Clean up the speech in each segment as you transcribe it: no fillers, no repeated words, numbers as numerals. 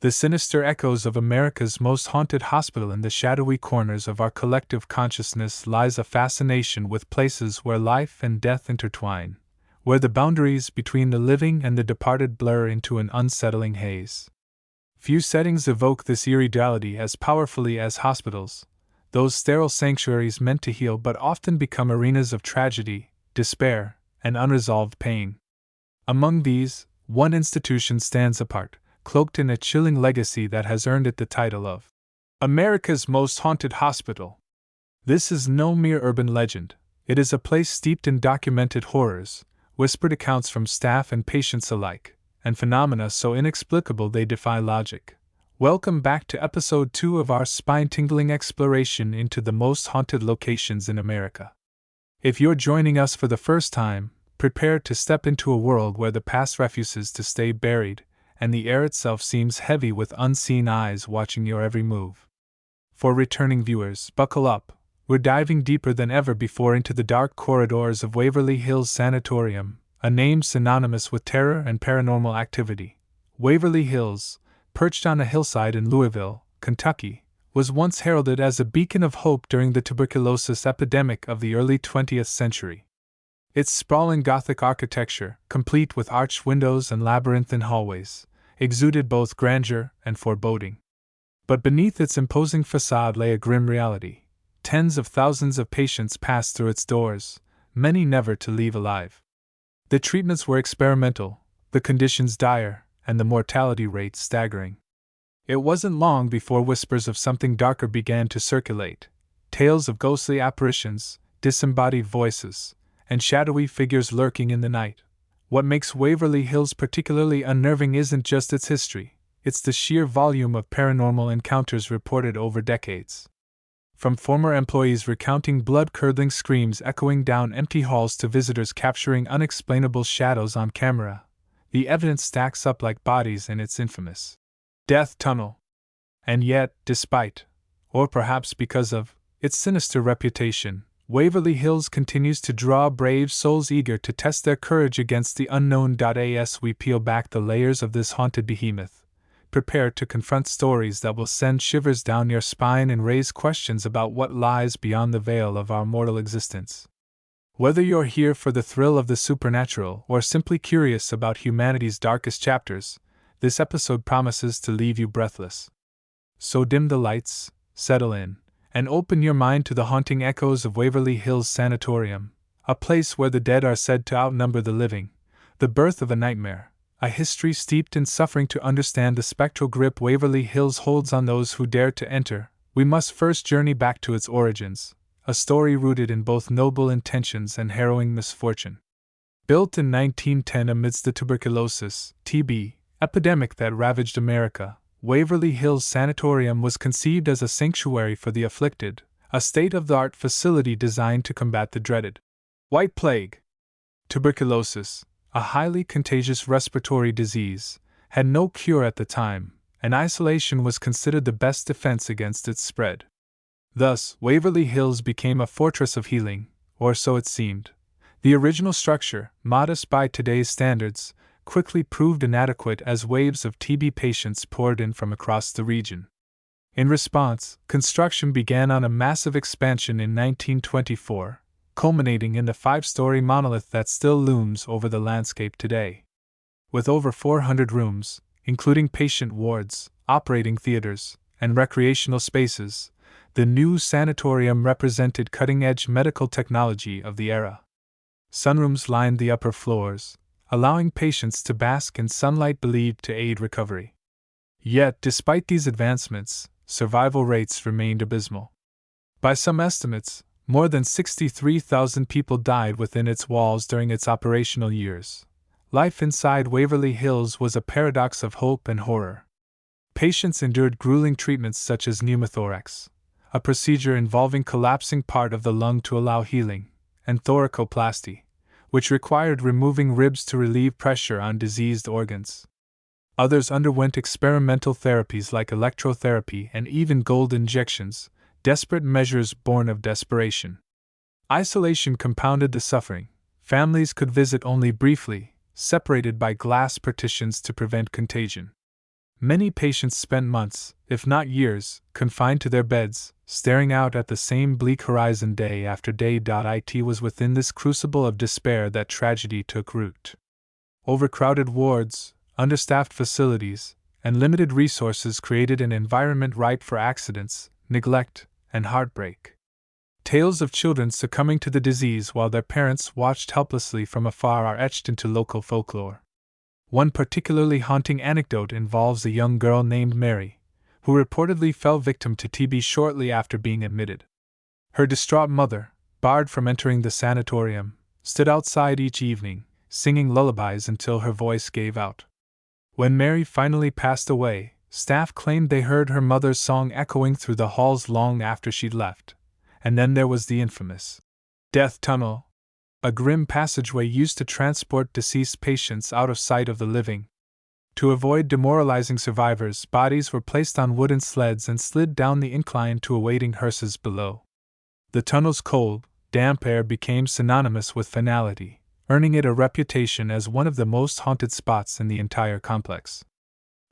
The sinister echoes of America's most haunted hospital. In the shadowy corners of our collective consciousness lies a fascination with places where life and death intertwine, where the boundaries between the living and the departed blur into an unsettling haze. Few settings evoke this eerie duality as powerfully as hospitals, those sterile sanctuaries meant to heal but often become arenas of tragedy, despair, and unresolved pain. Among these, one institution stands apart, cloaked in a chilling legacy that has earned it the title of America's Most Haunted Hospital. This is no mere urban legend, it is a place steeped in documented horrors, whispered accounts from staff and patients alike, and phenomena so inexplicable they defy logic. Welcome back to Episode 2 of our spine-tingling exploration into the most haunted locations in America. If you're joining us for the first time, prepare to step into a world where the past refuses to stay buried, and the air itself seems heavy with unseen eyes watching your every move. For returning viewers, buckle up. We're diving deeper than ever before into the dark corridors of Waverly Hills Sanatorium, a name synonymous with terror and paranormal activity. Waverly Hills, perched on a hillside in Louisville, Kentucky, was once heralded as a beacon of hope during the tuberculosis epidemic of the early 20th century. Its sprawling Gothic architecture, complete with arched windows and labyrinthine hallways, exuded both grandeur and foreboding. But beneath its imposing facade lay a grim reality. Tens of thousands of patients passed through its doors, many never to leave alive. The treatments were experimental, the conditions dire, and the mortality rate staggering. It wasn't long before whispers of something darker began to circulate, tales of ghostly apparitions, disembodied voices, and shadowy figures lurking in the night. What makes Waverly Hills particularly unnerving isn't just its history, it's the sheer volume of paranormal encounters reported over decades. From former employees recounting blood-curdling screams echoing down empty halls to visitors capturing unexplainable shadows on camera, the evidence stacks up like bodies in its infamous death tunnel. And yet, despite, or perhaps because of, its sinister reputation, Waverly Hills continues to draw brave souls eager to test their courage against the unknown. As we peel back the layers of this haunted behemoth, prepare to confront stories that will send shivers down your spine and raise questions about what lies beyond the veil of our mortal existence. Whether you're here for the thrill of the supernatural or simply curious about humanity's darkest chapters, this episode promises to leave you breathless. So dim the lights, settle in, and open your mind to the haunting echoes of Waverly Hills Sanatorium, a place where the dead are said to outnumber the living, the birth of a nightmare, a history steeped in suffering. To understand the spectral grip Waverly Hills holds on those who dare to enter, we must first journey back to its origins, a story rooted in both noble intentions and harrowing misfortune. Built in 1910 amidst the tuberculosis (TB) epidemic that ravaged America, Waverly Hills Sanatorium was conceived as a sanctuary for the afflicted, a state-of-the-art facility designed to combat the dreaded White Plague. Tuberculosis, a highly contagious respiratory disease, had no cure at the time, and isolation was considered the best defense against its spread. Thus, Waverly Hills became a fortress of healing, or so it seemed. The original structure, modest by today's standards, quickly proved inadequate as waves of TB patients poured in from across the region. In response, construction began on a massive expansion in 1924, culminating in the 5-story monolith that still looms over the landscape today. With over 400 rooms, including patient wards, operating theaters, and recreational spaces, the new sanatorium represented cutting-edge medical technology of the era. Sunrooms lined the upper floors, allowing patients to bask in sunlight believed to aid recovery. Yet, despite these advancements, survival rates remained abysmal. By some estimates, more than 63,000 people died within its walls during its operational years. Life inside Waverly Hills was a paradox of hope and horror. Patients endured grueling treatments such as pneumothorax, a procedure involving collapsing part of the lung to allow healing, and thoracoplasty, which required removing ribs to relieve pressure on diseased organs. Others underwent experimental therapies like electrotherapy and even gold injections, desperate measures born of desperation. Isolation compounded the suffering. Families could visit only briefly, separated by glass partitions to prevent contagion. Many patients spent months, if not years, confined to their beds, staring out at the same bleak horizon day after day. It was within this crucible of despair that tragedy took root. Overcrowded wards, understaffed facilities, and limited resources created an environment ripe for accidents, neglect, and heartbreak. Tales of children succumbing to the disease while their parents watched helplessly from afar are etched into local folklore. One particularly haunting anecdote involves a young girl named Mary, who reportedly fell victim to TB shortly after being admitted. Her distraught mother, barred from entering the sanatorium, stood outside each evening, singing lullabies until her voice gave out. When Mary finally passed away, staff claimed they heard her mother's song echoing through the halls long after she'd left. And then there was the infamous death tunnel, a grim passageway used to transport deceased patients out of sight of the living. To avoid demoralizing survivors, bodies were placed on wooden sleds and slid down the incline to awaiting hearses below. The tunnel's cold, damp air became synonymous with finality, earning it a reputation as one of the most haunted spots in the entire complex.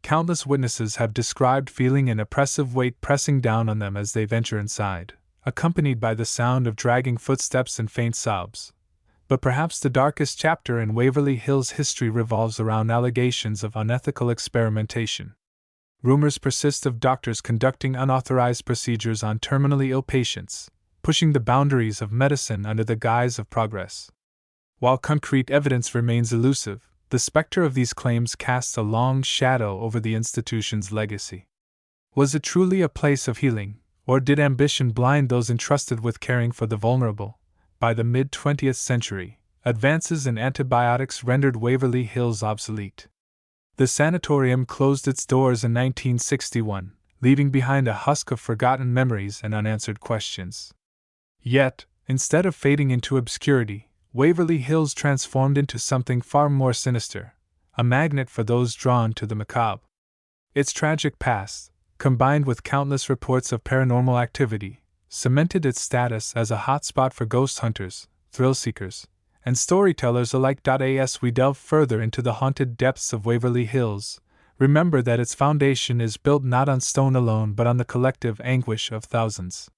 Countless witnesses have described feeling an oppressive weight pressing down on them as they venture inside, accompanied by the sound of dragging footsteps and faint sobs. But perhaps the darkest chapter in Waverly Hills history revolves around allegations of unethical experimentation. Rumors persist of doctors conducting unauthorized procedures on terminally ill patients, pushing the boundaries of medicine under the guise of progress. While concrete evidence remains elusive, the specter of these claims casts a long shadow over the institution's legacy. Was it truly a place of healing, or did ambition blind those entrusted with caring for the vulnerable? By the mid-20th century, advances in antibiotics rendered Waverly Hills obsolete. The sanatorium closed its doors in 1961, leaving behind a husk of forgotten memories and unanswered questions. Yet, instead of fading into obscurity, Waverly Hills transformed into something far more sinister, a magnet for those drawn to the macabre. Its tragic past, combined with countless reports of paranormal activity, cemented its status as a hotspot for ghost hunters, thrill-seekers, and storytellers alike. As we delve further into the haunted depths of Waverly Hills, remember that its foundation is built not on stone alone but on the collective anguish of thousands.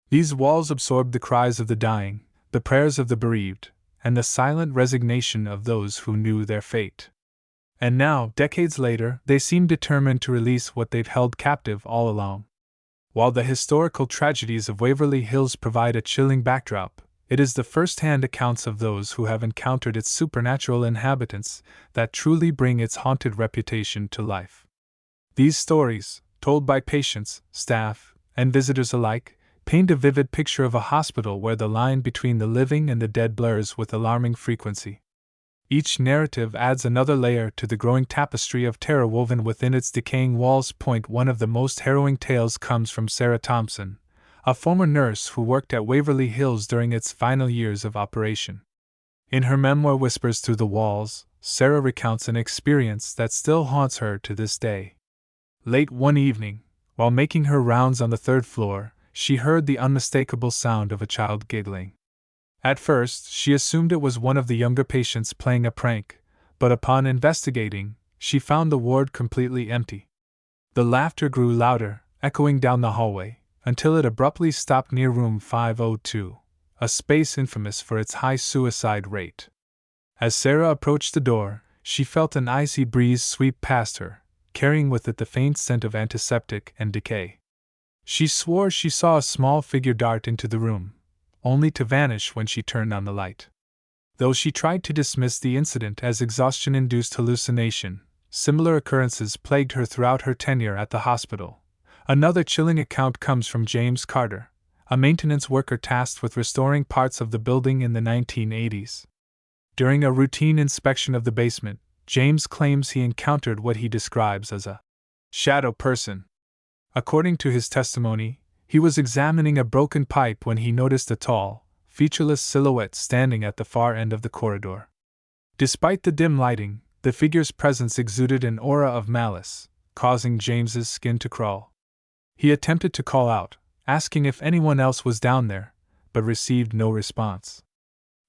These walls absorbed the cries of the dying, the prayers of the bereaved, and the silent resignation of those who knew their fate. And now, decades later, they seem determined to release what they've held captive all along. While the historical tragedies of Waverly Hills provide a chilling backdrop, it is the first-hand accounts of those who have encountered its supernatural inhabitants that truly bring its haunted reputation to life. These stories, told by patients, staff, and visitors alike, paint a vivid picture of a hospital where the line between the living and the dead blurs with alarming frequency. Each narrative adds another layer to the growing tapestry of terror woven within its decaying walls. One of the most harrowing tales comes from Sarah Thompson, a former nurse who worked at Waverly Hills during its final years of operation. In her memoir Whispers Through the Walls, Sarah recounts an experience that still haunts her to this day. Late one evening, while making her rounds on the third floor, she heard the unmistakable sound of a child giggling. At first, she assumed it was one of the younger patients playing a prank, but upon investigating, she found the ward completely empty. The laughter grew louder, echoing down the hallway, until it abruptly stopped near room 502, a space infamous for its high suicide rate. As Sarah approached the door, she felt an icy breeze sweep past her, carrying with it the faint scent of antiseptic and decay. She swore she saw a small figure dart into the room, only to vanish when she turned on the light. Though she tried to dismiss the incident as exhaustion-induced hallucination, similar occurrences plagued her throughout her tenure at the hospital. Another chilling account comes from James Carter, a maintenance worker tasked with restoring parts of the building in the 1980s. During a routine inspection of the basement, James claims he encountered what he describes as a shadow person. According to his testimony, he was examining a broken pipe when he noticed a tall, featureless silhouette standing at the far end of the corridor. Despite the dim lighting, the figure's presence exuded an aura of malice, causing James's skin to crawl. He attempted to call out, asking if anyone else was down there, but received no response.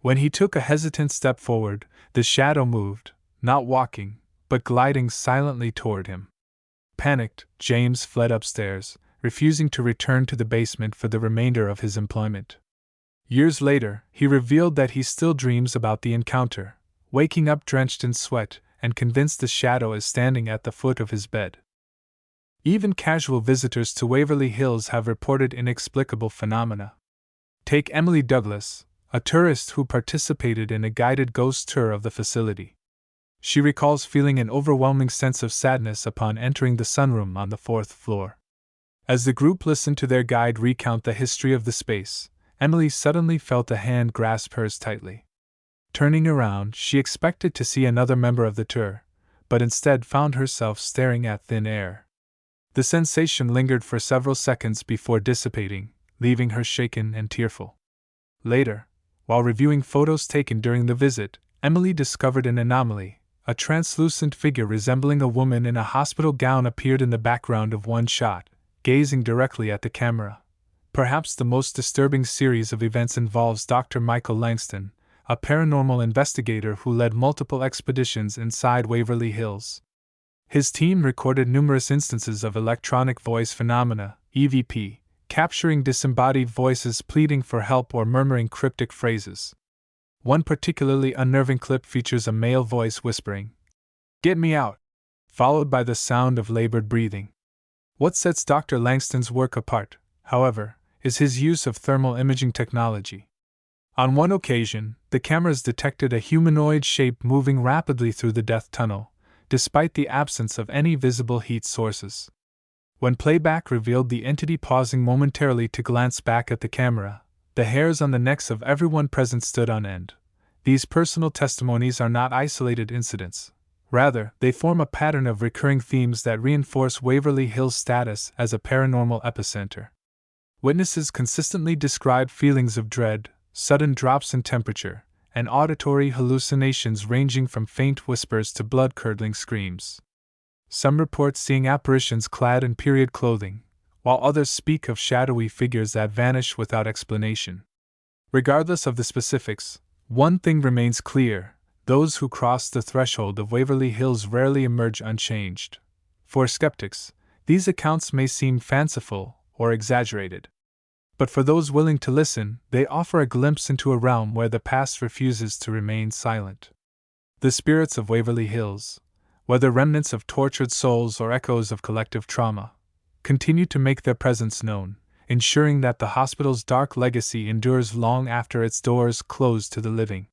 When he took a hesitant step forward, the shadow moved, not walking, but gliding silently toward him. Panicked, James fled upstairs, refusing to return to the basement for the remainder of his employment. Years later, he revealed that he still dreams about the encounter, waking up drenched in sweat and convinced the shadow is standing at the foot of his bed. Even casual visitors to Waverly Hills have reported inexplicable phenomena. Take Emily Douglas, a tourist who participated in a guided ghost tour of the facility. She recalls feeling an overwhelming sense of sadness upon entering the sunroom on the 4th floor. As the group listened to their guide recount the history of the space, Emily suddenly felt a hand grasp hers tightly. Turning around, she expected to see another member of the tour, but instead found herself staring at thin air. The sensation lingered for several seconds before dissipating, leaving her shaken and tearful. Later, while reviewing photos taken during the visit, Emily discovered an anomaly. A translucent figure resembling a woman in a hospital gown appeared in the background of one shot, gazing directly at the camera. Perhaps the most disturbing series of events involves Dr. Michael Langston, a paranormal investigator who led multiple expeditions inside Waverly Hills. His team recorded numerous instances of electronic voice phenomena, EVP, capturing disembodied voices pleading for help or murmuring cryptic phrases. One particularly unnerving clip features a male voice whispering, "Get me out," followed by the sound of labored breathing. What sets Dr. Langston's work apart, however, is his use of thermal imaging technology. On one occasion, the cameras detected a humanoid shape moving rapidly through the death tunnel, despite the absence of any visible heat sources. When playback revealed the entity pausing momentarily to glance back at the camera, the hairs on the necks of everyone present stood on end. These personal testimonies are not isolated incidents. Rather, they form a pattern of recurring themes that reinforce Waverly Hills' status as a paranormal epicenter. Witnesses consistently describe feelings of dread, sudden drops in temperature, and auditory hallucinations ranging from faint whispers to blood-curdling screams. Some report seeing apparitions clad in period clothing, while others speak of shadowy figures that vanish without explanation. Regardless of the specifics, one thing remains clear: those who cross the threshold of Waverly Hills rarely emerge unchanged. For skeptics, these accounts may seem fanciful or exaggerated. But for those willing to listen, they offer a glimpse into a realm where the past refuses to remain silent. The spirits of Waverly Hills, whether remnants of tortured souls or echoes of collective trauma, continue to make their presence known, ensuring that the hospital's dark legacy endures long after its doors close to the living.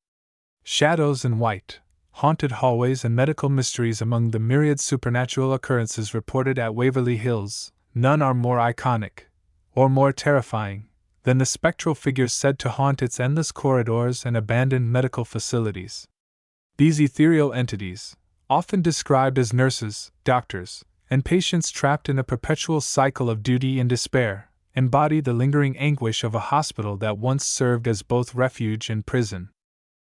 Shadows in white, haunted hallways, and medical mysteries among the myriad supernatural occurrences reported at Waverly Hills, none are more iconic, or more terrifying, than the spectral figures said to haunt its endless corridors and abandoned medical facilities. These ethereal entities, often described as nurses, doctors, and patients trapped in a perpetual cycle of duty and despair, embody the lingering anguish of a hospital that once served as both refuge and prison.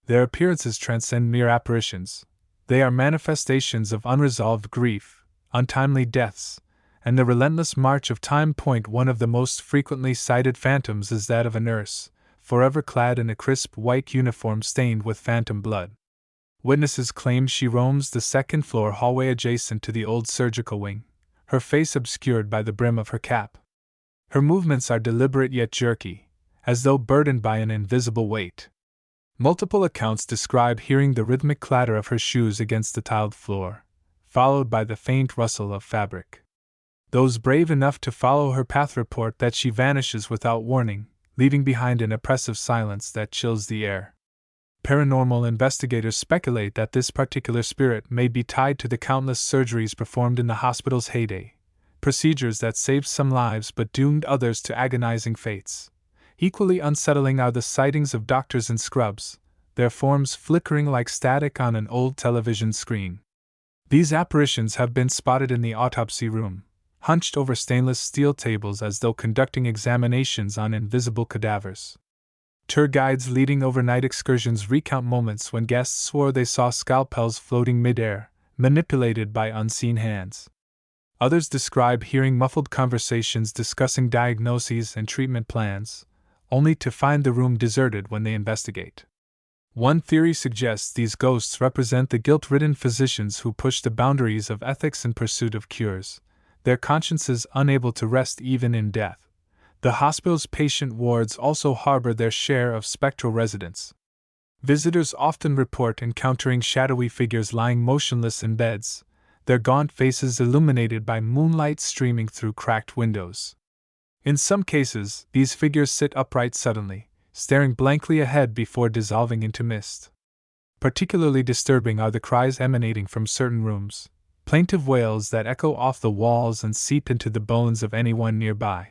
Their appearances transcend mere apparitions. They are manifestations of unresolved grief, untimely deaths, and the relentless march of time. One of the most frequently cited phantoms is that of a nurse, forever clad in a crisp white uniform stained with phantom blood. Witnesses claim she roams the second-floor hallway adjacent to the old surgical wing, her face obscured by the brim of her cap. Her movements are deliberate yet jerky, as though burdened by an invisible weight. Multiple accounts describe hearing the rhythmic clatter of her shoes against the tiled floor, followed by the faint rustle of fabric. Those brave enough to follow her path report that she vanishes without warning, leaving behind an oppressive silence that chills the air. Paranormal investigators speculate that this particular spirit may be tied to the countless surgeries performed in the hospital's heyday, procedures that saved some lives but doomed others to agonizing fates. Equally unsettling are the sightings of doctors in scrubs, their forms flickering like static on an old television screen. These apparitions have been spotted in the autopsy room, hunched over stainless steel tables as though conducting examinations on invisible cadavers. Tour guides leading overnight excursions recount moments when guests swore they saw scalpels floating mid-air, manipulated by unseen hands. Others describe hearing muffled conversations discussing diagnoses and treatment plans, only to find the room deserted when they investigate. One theory suggests these ghosts represent the guilt-ridden physicians who push the boundaries of ethics in pursuit of cures, their consciences unable to rest even in death. The hospital's patient wards also harbor their share of spectral residents. Visitors often report encountering shadowy figures lying motionless in beds, their gaunt faces illuminated by moonlight streaming through cracked windows. In some cases, these figures sit upright suddenly, staring blankly ahead before dissolving into mist. Particularly disturbing are the cries emanating from certain rooms, plaintive wails that echo off the walls and seep into the bones of anyone nearby.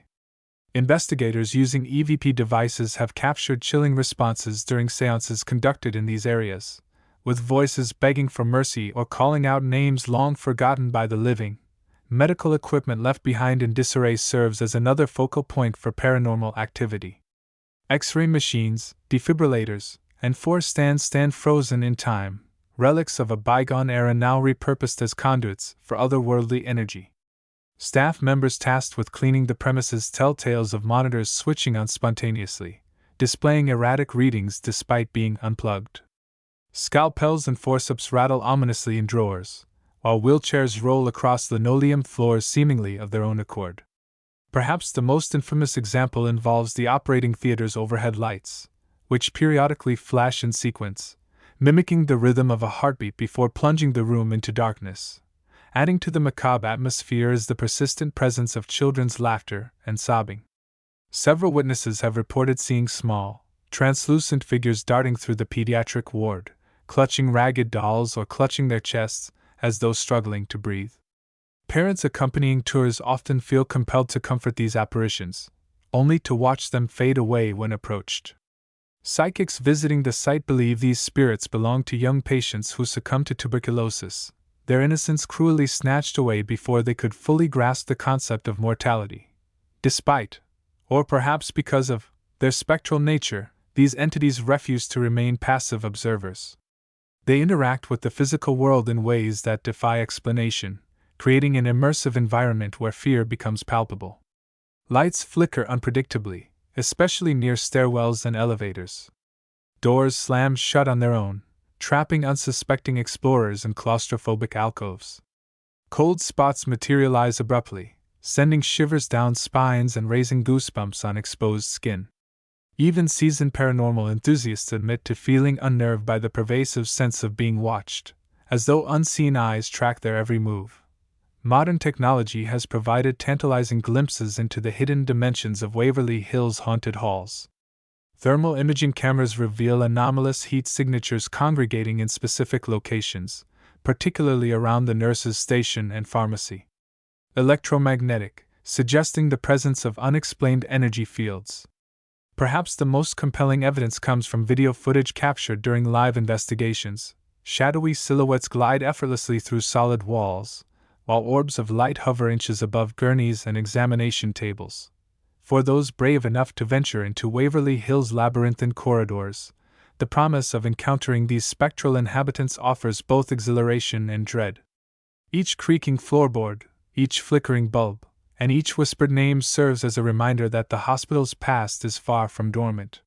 Investigators using EVP devices have captured chilling responses during seances conducted in these areas, with voices begging for mercy or calling out names long forgotten by the living. Medical equipment left behind in disarray serves as another focal point for paranormal activity. X-ray machines, defibrillators, and force stands stand frozen in time, relics of a bygone era now repurposed as conduits for otherworldly energy. Staff members tasked with cleaning the premises tell tales of monitors switching on spontaneously, displaying erratic readings despite being unplugged. Scalpels and forceps rattle ominously in drawers, while wheelchairs roll across linoleum floors seemingly of their own accord. Perhaps the most infamous example involves the operating theater's overhead lights, which periodically flash in sequence, mimicking the rhythm of a heartbeat before plunging the room into darkness. Adding to the macabre atmosphere is the persistent presence of children's laughter and sobbing. Several witnesses have reported seeing small, translucent figures darting through the pediatric ward, clutching ragged dolls or clutching their chests, as though struggling to breathe. Parents accompanying tours often feel compelled to comfort these apparitions, only to watch them fade away when approached. Psychics visiting the site believe these spirits belong to young patients who succumb to tuberculosis, their innocence cruelly snatched away before they could fully grasp the concept of mortality. Despite, or perhaps because of, their spectral nature, these entities refuse to remain passive observers. They interact with the physical world in ways that defy explanation, creating an immersive environment where fear becomes palpable. Lights flicker unpredictably, especially near stairwells and elevators. Doors slam shut on their own, trapping unsuspecting explorers in claustrophobic alcoves. Cold spots materialize abruptly, sending shivers down spines and raising goosebumps on exposed skin. Even seasoned paranormal enthusiasts admit to feeling unnerved by the pervasive sense of being watched, as though unseen eyes track their every move. Modern technology has provided tantalizing glimpses into the hidden dimensions of Waverly Hills' haunted halls. Thermal imaging cameras reveal anomalous heat signatures congregating in specific locations, particularly around the nurses' station and pharmacy. Electromagnetic, suggesting the presence of unexplained energy fields. Perhaps the most compelling evidence comes from video footage captured during live investigations. Shadowy silhouettes glide effortlessly through solid walls, while orbs of light hover inches above gurneys and examination tables. For those brave enough to venture into Waverly Hills' labyrinthine corridors, the promise of encountering these spectral inhabitants offers both exhilaration and dread. Each creaking floorboard, each flickering bulb, and each whispered name serves as a reminder that the hospital's past is far from dormant.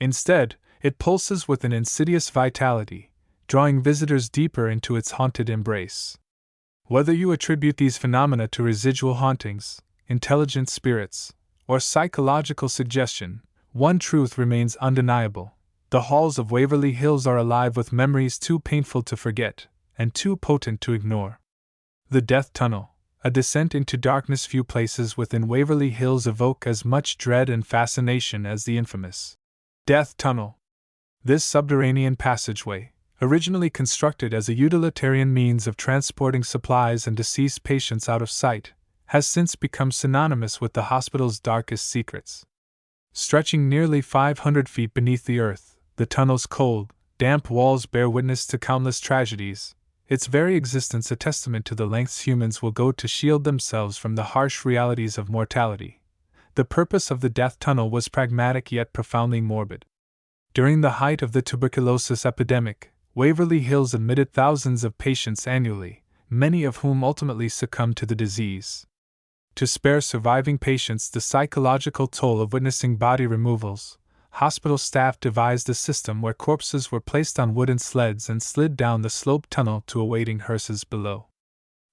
Instead, it pulses with an insidious vitality, drawing visitors deeper into its haunted embrace. Whether you attribute these phenomena to residual hauntings, intelligent spirits, or psychological suggestion, one truth remains undeniable. The halls of Waverly Hills are alive with memories too painful to forget, and too potent to ignore. The Death Tunnel, a descent into darkness. Few places within Waverly Hills evoke as much dread and fascination as the infamous Death Tunnel. This subterranean passageway, originally constructed as a utilitarian means of transporting supplies and deceased patients out of sight, has since become synonymous with the hospital's darkest secrets. Stretching nearly 500 feet beneath the earth, the tunnel's cold, damp walls bear witness to countless tragedies, its very existence a testament to the lengths humans will go to shield themselves from the harsh realities of mortality. The purpose of the Death Tunnel was pragmatic yet profoundly morbid. During the height of the tuberculosis epidemic, Waverly Hills admitted thousands of patients annually, many of whom ultimately succumbed to the disease. To spare surviving patients the psychological toll of witnessing body removals, hospital staff devised a system where corpses were placed on wooden sleds and slid down the sloped tunnel to awaiting hearses below.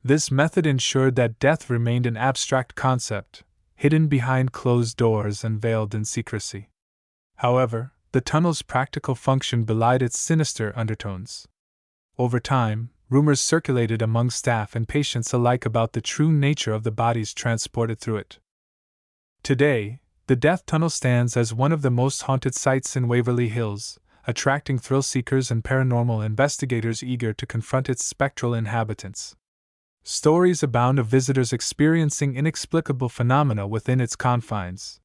This method ensured that death remained an abstract concept, hidden behind closed doors and veiled in secrecy. However, the tunnel's practical function belied its sinister undertones. Over time, rumors circulated among staff and patients alike about the true nature of the bodies transported through it. Today, the Death Tunnel stands as one of the most haunted sites in Waverly Hills, attracting thrill seekers and paranormal investigators eager to confront its spectral inhabitants. Stories abound of visitors experiencing inexplicable phenomena within its confines.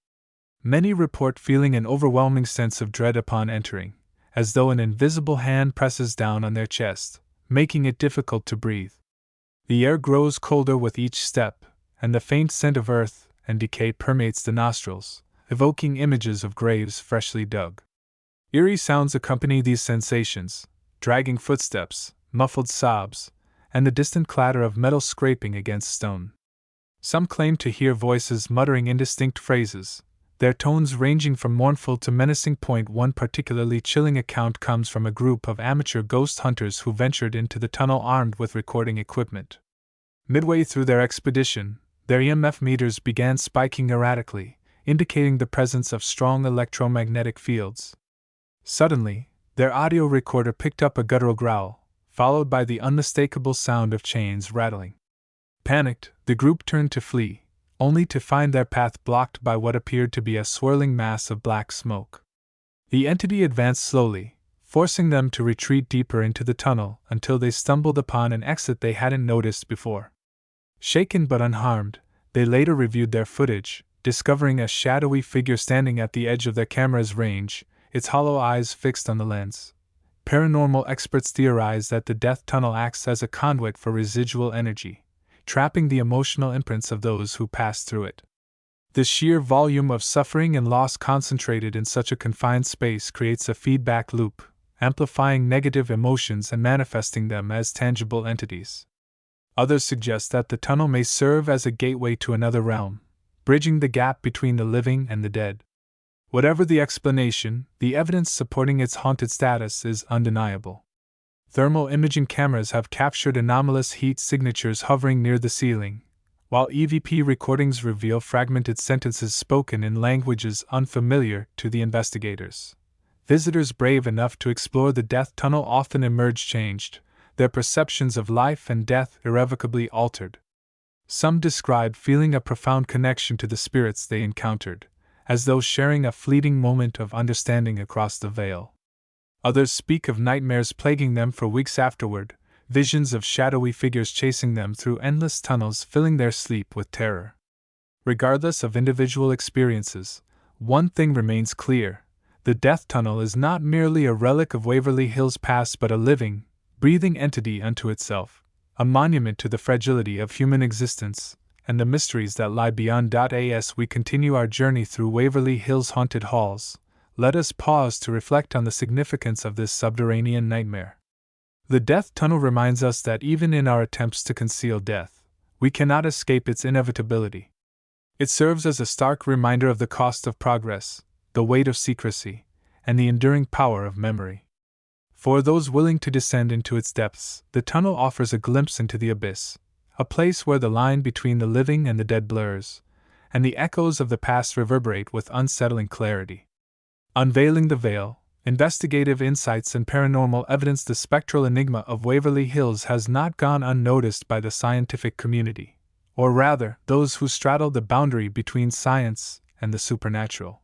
Many report feeling an overwhelming sense of dread upon entering, as though an invisible hand presses down on their chest, making it difficult to breathe. The air grows colder with each step, and the faint scent of earth and decay permeates the nostrils, evoking images of graves freshly dug. Eerie sounds accompany these sensations: dragging footsteps, muffled sobs, and the distant clatter of metal scraping against stone. Some claim to hear voices muttering indistinct phrases, their tones ranging from mournful to menacing. One particularly chilling account comes from a group of amateur ghost hunters who ventured into the tunnel armed with recording equipment. Midway through their expedition, their EMF meters began spiking erratically, indicating the presence of strong electromagnetic fields. Suddenly, their audio recorder picked up a guttural growl, followed by the unmistakable sound of chains rattling. Panicked, the group turned to flee, only to find their path blocked by what appeared to be a swirling mass of black smoke. The entity advanced slowly, forcing them to retreat deeper into the tunnel until they stumbled upon an exit they hadn't noticed before. Shaken but unharmed, they later reviewed their footage, discovering a shadowy figure standing at the edge of their camera's range, its hollow eyes fixed on the lens. Paranormal experts theorize that the death tunnel acts as a conduit for residual energy, trapping the emotional imprints of those who pass through it. The sheer volume of suffering and loss concentrated in such a confined space creates a feedback loop, amplifying negative emotions and manifesting them as tangible entities. Others suggest that the tunnel may serve as a gateway to another realm, bridging the gap between the living and the dead. Whatever the explanation, the evidence supporting its haunted status is undeniable. Thermal imaging cameras have captured anomalous heat signatures hovering near the ceiling, while EVP recordings reveal fragmented sentences spoken in languages unfamiliar to the investigators. Visitors brave enough to explore the death tunnel often emerge changed, their perceptions of life and death irrevocably altered. Some describe feeling a profound connection to the spirits they encountered, as though sharing a fleeting moment of understanding across the veil. Others speak of nightmares plaguing them for weeks afterward, visions of shadowy figures chasing them through endless tunnels filling their sleep with terror. Regardless of individual experiences, one thing remains clear: the death tunnel is not merely a relic of Waverly Hills past but a living, breathing entity unto itself, a monument to the fragility of human existence and the mysteries that lie beyond. As we continue our journey through Waverly Hills' haunted halls, let us pause to reflect on the significance of this subterranean nightmare. The death tunnel reminds us that even in our attempts to conceal death, we cannot escape its inevitability. It serves as a stark reminder of the cost of progress, the weight of secrecy, and the enduring power of memory. For those willing to descend into its depths, the tunnel offers a glimpse into the abyss, a place where the line between the living and the dead blurs, and the echoes of the past reverberate with unsettling clarity. Unveiling the veil, investigative insights and paranormal evidence, the spectral enigma of Waverly Hills has not gone unnoticed by the scientific community, or rather, those who straddle the boundary between science and the supernatural.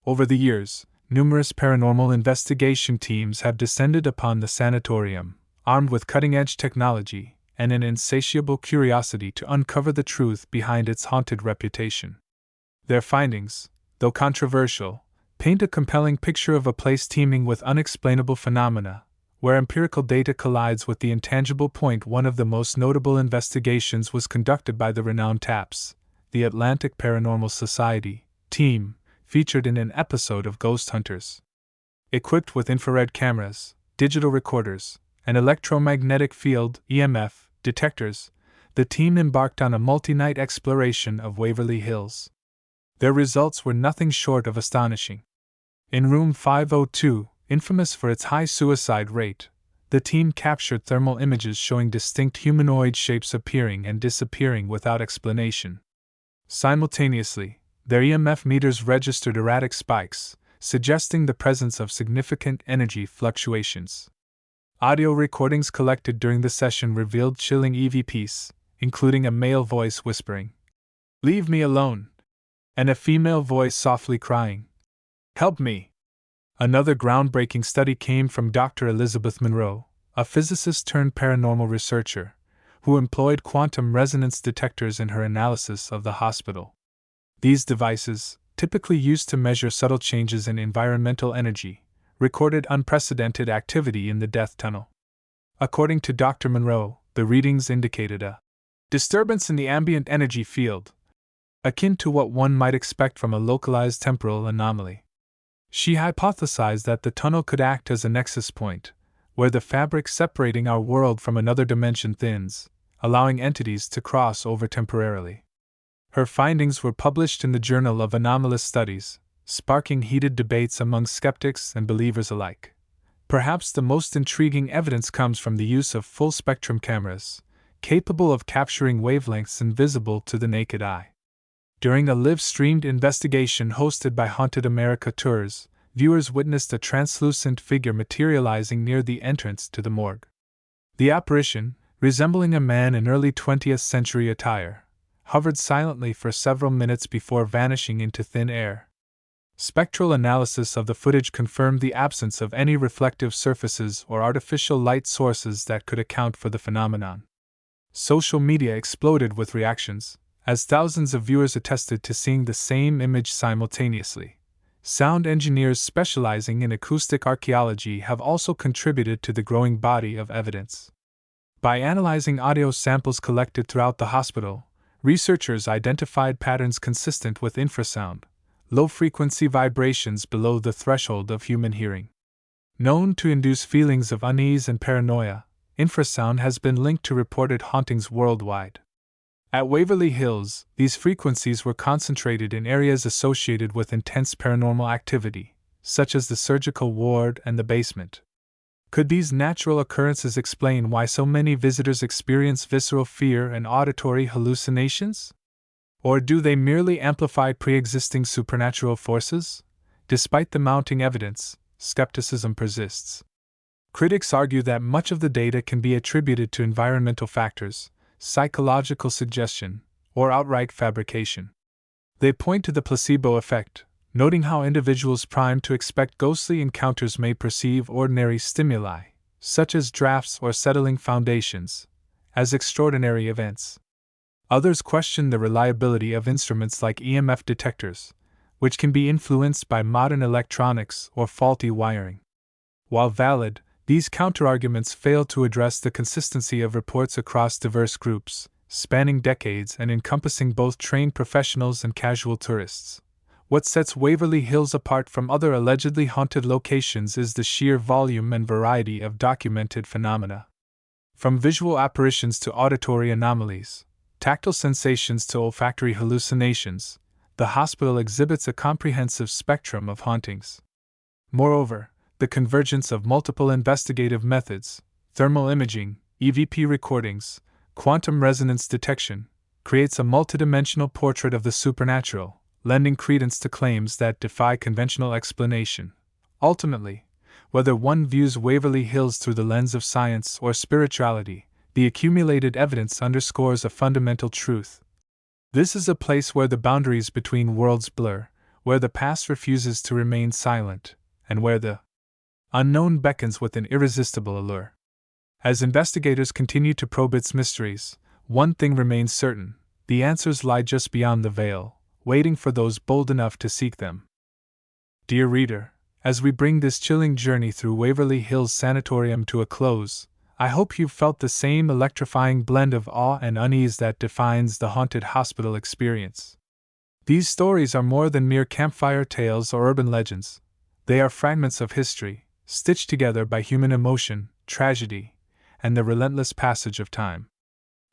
Over the years, numerous paranormal investigation teams have descended upon the sanatorium, armed with cutting-edge technology and an insatiable curiosity to uncover the truth behind its haunted reputation. Their findings, though controversial, paint a compelling picture of a place teeming with unexplainable phenomena, where empirical data collides with the intangible. One of the most notable investigations was conducted by the renowned TAPS, the Atlantic Paranormal Society, team, featured in an episode of Ghost Hunters. Equipped with infrared cameras, digital recorders, and electromagnetic field (EMF) detectors, the team embarked on a multi-night exploration of Waverly Hills. Their results were nothing short of astonishing. In room 502, infamous for its high suicide rate, The team captured thermal images showing distinct humanoid shapes appearing and disappearing without explanation. Simultaneously, their EMF meters registered erratic spikes, suggesting the presence of significant energy fluctuations. Audio recordings collected during the session revealed chilling EVPs, including a male voice whispering, "Leave me alone," and a female voice softly crying, "Help me." Another groundbreaking study came from Dr. Elizabeth Monroe, a physicist turned paranormal researcher, who employed quantum resonance detectors in her analysis of the hospital. These devices, typically used to measure subtle changes in environmental energy, recorded unprecedented activity in the death tunnel. According to Dr. Monroe, the readings indicated a disturbance in the ambient energy field, akin to what one might expect from a localized temporal anomaly. She hypothesized that the tunnel could act as a nexus point, where the fabric separating our world from another dimension thins, allowing entities to cross over temporarily. Her findings were published in the Journal of Anomalous Studies, sparking heated debates among skeptics and believers alike. Perhaps the most intriguing evidence comes from the use of full-spectrum cameras, capable of capturing wavelengths invisible to the naked eye. During a live-streamed investigation hosted by Haunted America Tours, viewers witnessed a translucent figure materializing near the entrance to the morgue. The apparition, resembling a man in early 20th century attire, hovered silently for several minutes before vanishing into thin air. Spectral analysis of the footage confirmed the absence of any reflective surfaces or artificial light sources that could account for the phenomenon. Social media exploded with reactions, as thousands of viewers attested to seeing the same image simultaneously. Sound engineers specializing in acoustic archaeology have also contributed to the growing body of evidence. By analyzing audio samples collected throughout the hospital, researchers identified patterns consistent with infrasound, low-frequency vibrations below the threshold of human hearing. Known to induce feelings of unease and paranoia, infrasound has been linked to reported hauntings worldwide. At Waverly Hills, these frequencies were concentrated in areas associated with intense paranormal activity, such as the surgical ward and the basement. Could these natural occurrences explain why so many visitors experience visceral fear and auditory hallucinations? Or do they merely amplify pre-existing supernatural forces? Despite the mounting evidence, skepticism persists. Critics argue that much of the data can be attributed to environmental factors, psychological suggestion, or outright fabrication. They point to the placebo effect, noting how individuals primed to expect ghostly encounters may perceive ordinary stimuli, such as drafts or settling foundations, as extraordinary events. Others question the reliability of instruments like EMF detectors, which can be influenced by modern electronics or faulty wiring. While valid, these counterarguments fail to address the consistency of reports across diverse groups, spanning decades and encompassing both trained professionals and casual tourists. What sets Waverly Hills apart from other allegedly haunted locations is the sheer volume and variety of documented phenomena. From visual apparitions to auditory anomalies, tactile sensations to olfactory hallucinations, the hospital exhibits a comprehensive spectrum of hauntings. Moreover, the convergence of multiple investigative methods, thermal imaging, EVP recordings, quantum resonance detection, creates a multidimensional portrait of the supernatural, lending credence to claims that defy conventional explanation. Ultimately, whether one views Waverly Hills through the lens of science or spirituality, the accumulated evidence underscores a fundamental truth. This is a place where the boundaries between worlds blur, where the past refuses to remain silent, and where the unknown beckons with an irresistible allure. As investigators continue to probe its mysteries, one thing remains certain: the answers lie just beyond the veil, waiting for those bold enough to seek them. Dear reader, as we bring this chilling journey through Waverly Hills Sanatorium to a close, I hope you've felt the same electrifying blend of awe and unease that defines the haunted hospital experience. These stories are more than mere campfire tales or urban legends. They are fragments of history, stitched together by human emotion, tragedy, and the relentless passage of time.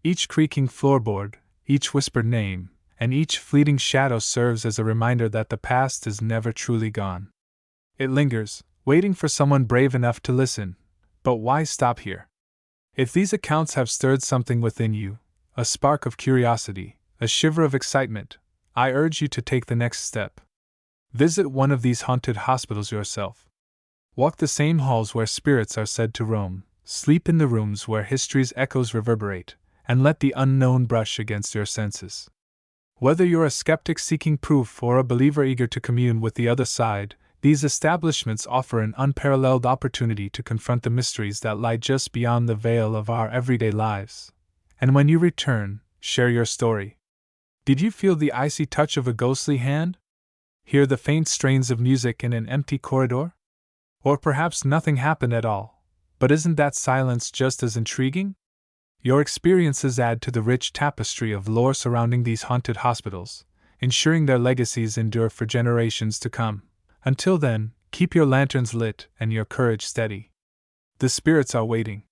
Each creaking floorboard, each whispered name, and each fleeting shadow serves as a reminder that the past is never truly gone. It lingers, waiting for someone brave enough to listen, But why stop here? If these accounts have stirred something within you, a spark of curiosity, a shiver of excitement, I urge you to take the next step. Visit one of these haunted hospitals yourself. Walk the same halls where spirits are said to roam, sleep in the rooms where history's echoes reverberate, and let the unknown brush against your senses. Whether you're a skeptic seeking proof or a believer eager to commune with the other side, these establishments offer an unparalleled opportunity to confront the mysteries that lie just beyond the veil of our everyday lives. And when you return, share your story. Did you feel the icy touch of a ghostly hand? Hear the faint strains of music in an empty corridor? Or perhaps nothing happened at all, but isn't that silence just as intriguing? Your experiences add to the rich tapestry of lore surrounding these haunted hospitals, ensuring their legacies endure for generations to come. Until then, keep your lanterns lit and your courage steady. The spirits are waiting.